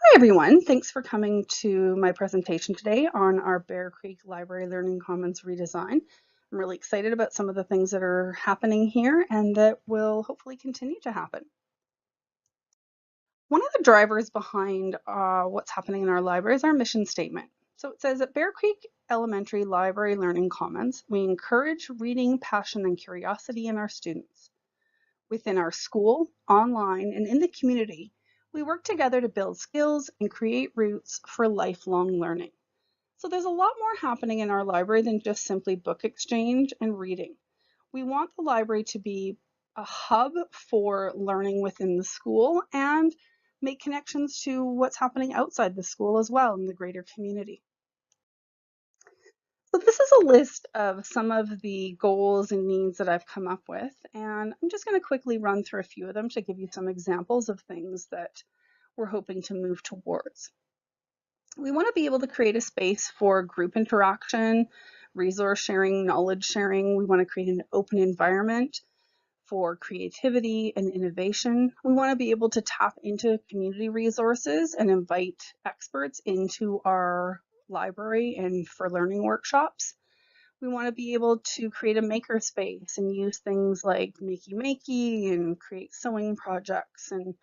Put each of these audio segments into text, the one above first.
Hi everyone, thanks for coming to my presentation today on our Bear Creek Library Learning Commons redesign. I'm really excited about some of the things that are happening here and that will hopefully continue to happen. One of the drivers behind what's happening in our library is our mission statement. So it says at Bear Creek Elementary Library Learning Commons, we encourage reading, passion, and curiosity in our students. Within our school, online, and in the community, we work together to build skills and create routes for lifelong learning. So there's a lot more happening in our library than just simply book exchange and reading. We want the library to be a hub for learning within the school and make connections to what's happening outside the school as well in the greater community. So this is a list of some of the goals and needs that I've come up with, and I'm just going to quickly run through a few of them to give you some examples of things that we're hoping to move towards. We want to be able to create a space for group interaction, resource sharing, knowledge sharing. We want to create an open environment for creativity and innovation. We want to be able to tap into community resources and invite experts into our library and for learning workshops. We want to be able to create a maker space and use things like Makey Makey and create sewing projects and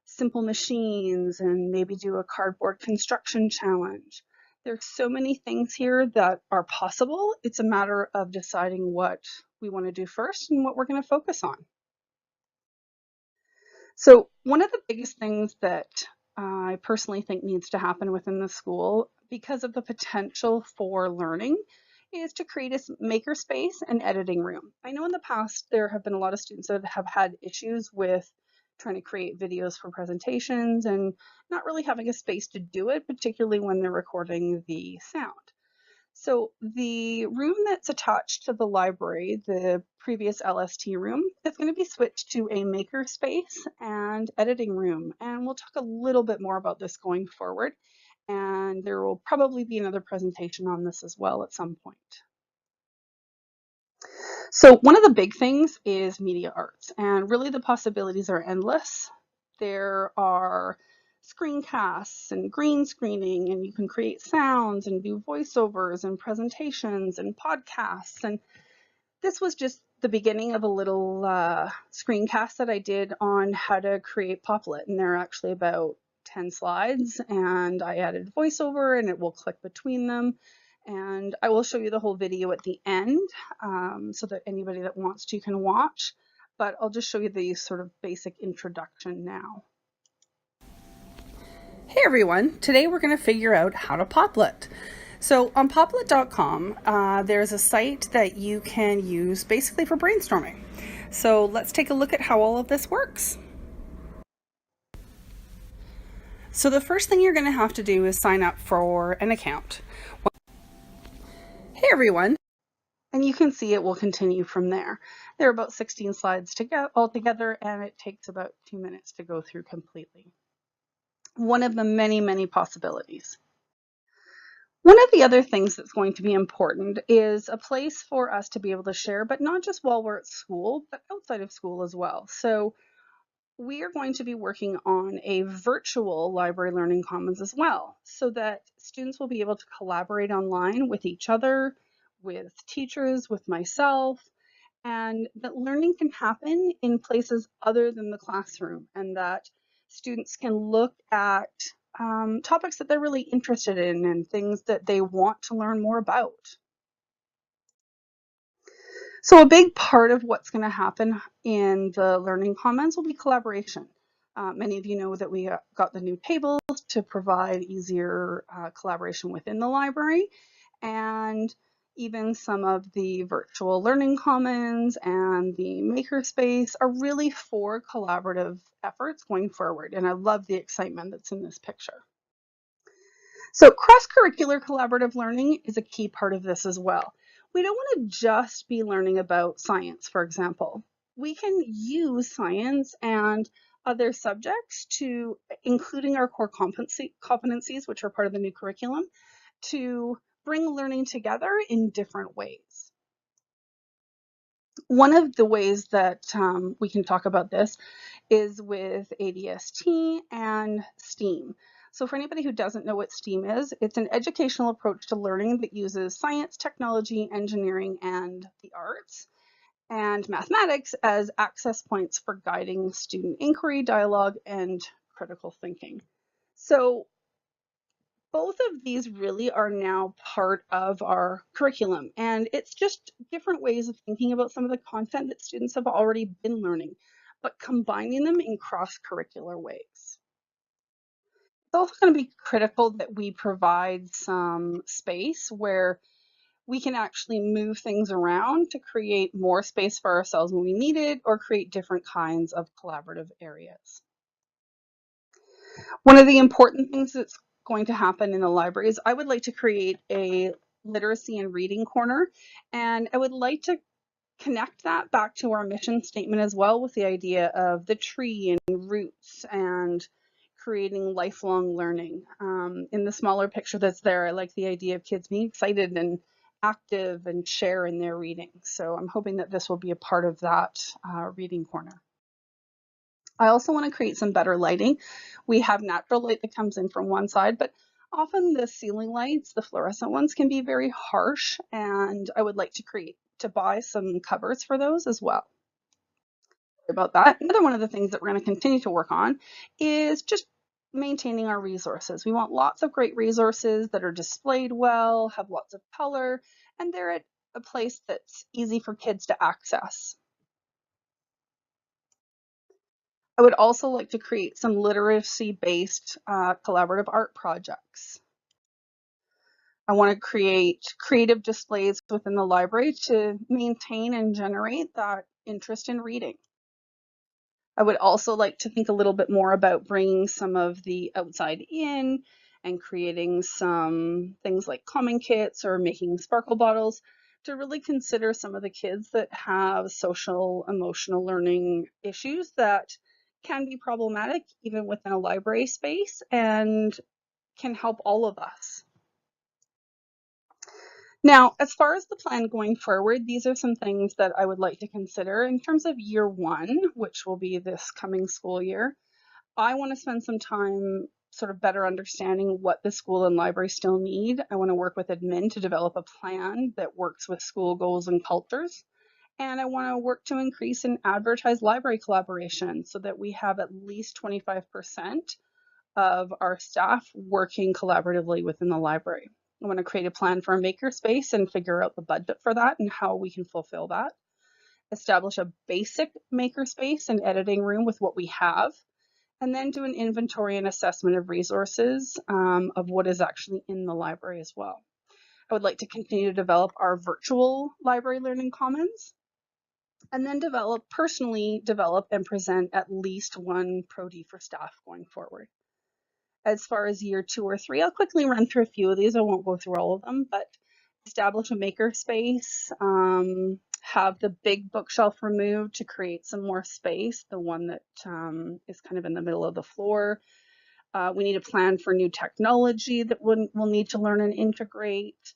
simple machines and maybe do a cardboard construction challenge. There's so many things here that are possible. It's a matter of deciding what we want to do first and what we're going to focus on. So one of the biggest things that I personally think needs to happen within the school because of the potential for learning is to create a makerspace and editing room. I know in the past there have been a lot of students that have had issues with trying to create videos for presentations and not really having a space to do it, particularly when they're recording the sound. So the room that's attached to the library, the previous LST room, is going to be switched to a maker space and editing room. And we'll talk a little bit more about this going forward. And there will probably be another presentation on this as well at some point. So one of the big things is media arts, and really the possibilities are endless. There are screencasts and green screening, and you can create sounds and do voiceovers and presentations and podcasts. And this was just the beginning of a little screencast that I did on how to create Poplet, and they're actually about 10 slides, and I added voiceover and it will click between them. And I will show you the whole video at the end so that anybody that wants to can watch, but I'll just show you the sort of basic introduction now. Hey everyone, today we're going to figure out how to Poplet. So on poplet.com, there's a site that you can use basically for brainstorming. So let's take a look at how all of this works. So the first thing you're going to have to do is sign up for an account. Hey everyone, and you can see it will continue from there. There are about 16 slides to go altogether, and it takes about 2 minutes to go through completely. One of the many, many possibilities. One of the other things that's going to be important is a place for us to be able to share, but not just while we're at school, but outside of school as well. So we are going to be working on a virtual library learning commons as well, so that students will be able to collaborate online with each other, with teachers, with myself, and that learning can happen in places other than the classroom, and that students can look at topics that they're really interested in and things that they want to learn more about. So a big part of what's going to happen in the Learning Commons will be collaboration. Many of you know that we got the new tables to provide easier collaboration within the library, and even some of the virtual learning commons and the makerspace are really for collaborative efforts going forward. And I love the excitement that's in this picture. So cross-curricular collaborative learning is a key part of this as well. We don't want to just be learning about science, for example. We can use science and other subjects to, including our core competencies, which are part of the new curriculum, to bring learning together in different ways. One of the ways that we can talk about this is with ADST and STEAM. So for anybody who doesn't know what STEAM is, it's an educational approach to learning that uses science, technology, engineering, and the arts, and mathematics as access points for guiding student inquiry, dialogue, and critical thinking. So both of these really are now part of our curriculum, and it's just different ways of thinking about some of the content that students have already been learning, but combining them in cross-curricular ways. It's also going to be critical that we provide some space where we can actually move things around to create more space for ourselves when we need it, or create different kinds of collaborative areas. One of the important things that's going to happen in the library is I would like to create a literacy and reading corner, and I would like to connect that back to our mission statement as well, with the idea of the tree and roots and creating lifelong learning. In the smaller picture that's there, I like the idea of kids being excited and active and share in their reading. So I'm hoping that this will be a part of that reading corner. I also want to create some better lighting. We have natural light that comes in from one side, but often the ceiling lights, the fluorescent ones, can be very harsh, and I would like to buy some covers for those as well. About that. Another one of the things that we're going to continue to work on is just maintaining our resources. We want lots of great resources that are displayed well, have lots of color, and they're at a place that's easy for kids to access. I would also like to create some literacy-based collaborative art projects. I want to create creative displays within the library to maintain and generate that interest in reading. I would also like to think a little bit more about bringing some of the outside in and creating some things like common kits or making sparkle bottles to really consider some of the kids that have social emotional learning issues that can be problematic even within a library space and can help all of us. Now, as far as the plan going forward, these are some things that I would like to consider in terms of year one, which will be this coming school year. I want to spend some time sort of better understanding what the school and library still need. I want to work with admin to develop a plan that works with school goals and cultures. And I want to work to increase and advertise library collaboration so that we have at least 25% of our staff working collaboratively within the library. I want to create a plan for a makerspace and figure out the budget for that and how we can fulfill that. Establish a basic makerspace and editing room with what we have, and then do an inventory and assessment of resources of what is actually in the library as well. I would like to continue to develop our virtual library learning commons, and then personally develop and present at least one Pro-D for staff going forward. As far as year 2 or 3, I'll quickly run through a few of these. I won't go through all of them, but establish a makerspace, have the big bookshelf removed to create some more space, the one that is kind of in the middle of the floor. We need a plan for new technology that we'll need to learn and integrate.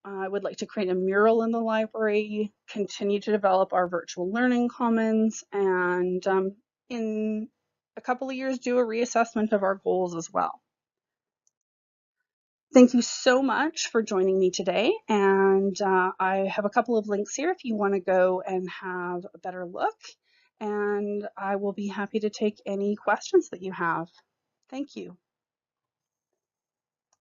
I would like to create a mural in the library, continue to develop our virtual learning commons, and in a couple of years do a reassessment of our goals as well. Thank you so much for joining me today, and I have a couple of links here if you want to go and have a better look, and I will be happy to take any questions that you have. Thank you.